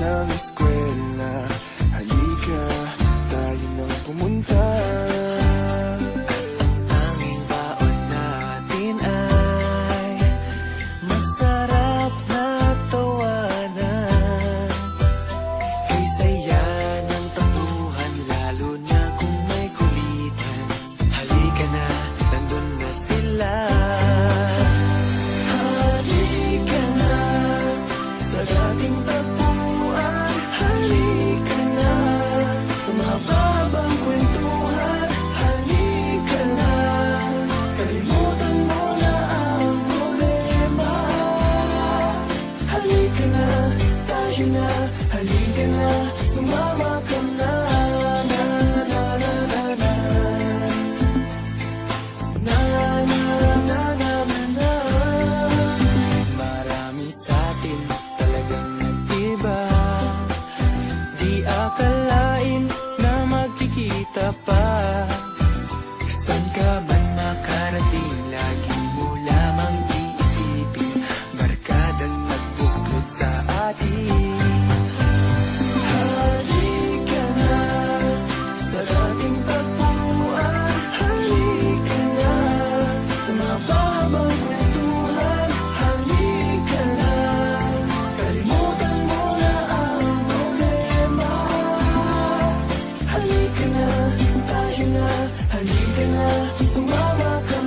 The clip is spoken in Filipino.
ng eskwela. Halika, tayo nang pumunta. Tanging baon natin ay masarap na tawanan. Kay saya ng tampuhan, lalo na kung may kulitan. Halika na, nandun na sila. Halika na sa dating tagpuan. Halika na sa mahabang kwentuhan. Halika na, kalimutan mo na ang problema. Halika na, tayo na. Halika na, sumama ka na. Na na na na na. Na na na na na na. Marami sa atin talagang nag-iba. Di akalain na magkikita pa. Saan ka man makarating, lagi mo lamang iisipin. Barkadang nagbuklod sa atin. Halika na sa dating tagpuan. Halika na sa mahabang kwentuhan. Halika na, kalimutan mo na ang problema. Halika na, tayo na. Halika na, sumama ka